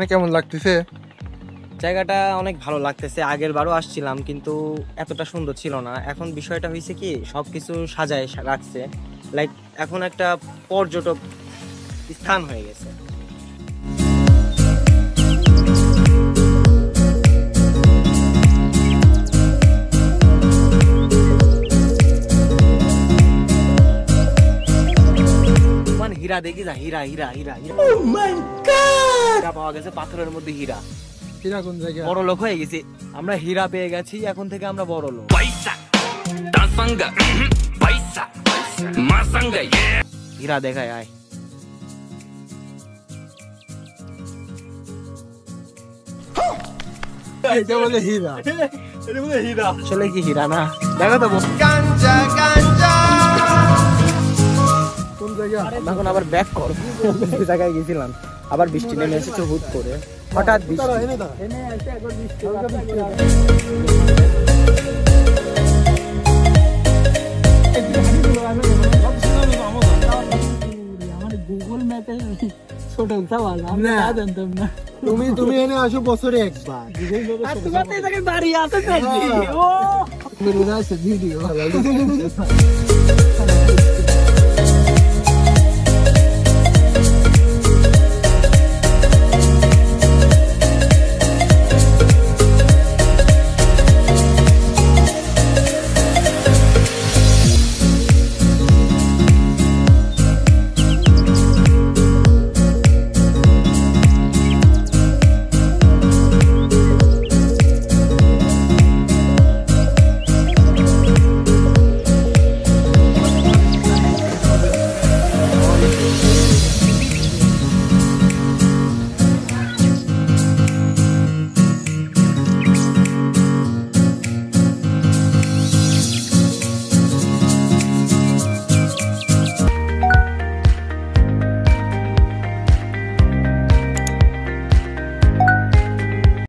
এখানে কেমন লাগতেছে? জায়গাটা অনেক ভালো লাগতেছে। আগের বারও আসছিলাম কিন্তু এতটা সুন্দর ছিল না। এখন বিষয়টা হয়েছে কি সবকিছু সাজায় রাখছে, লাইক এখন একটা পর্যটক স্থান হয়ে গেছে। হীরা দেখি যা, হীরা হীরা হীরা হীরা। ও মাই গড, হীরা পাওয়া গেছে পাথরের মধ্যে। হীরা হীরা কোন জায়গায়? বড় লোক হয়ে গেছি আমরা, হীরা পেয়ে গেছি, এখন থেকে আমরা বড় লোক। হীরা দেখায় আয়। এটা বলে হীরা? এটা বলে হীরা, আসলে কি হীরা না? দেখো তো গাঞ্জা গাঞ্জা কোন জায়গা? এখন আবার ব্যাক কর। জায়গায় গেছিলাম, আবার বৃষ্টি নেমে এসেছে হুট করে, হঠাৎ বৃষ্টি। গুগল ম্যাপে ছোটটা ভালো, আমি জানতাম না। তুমি এনে আসো বছরে একবার। তোমার তো এই জায়গায় বাড়ি আছে নাকি? ও ভিডিও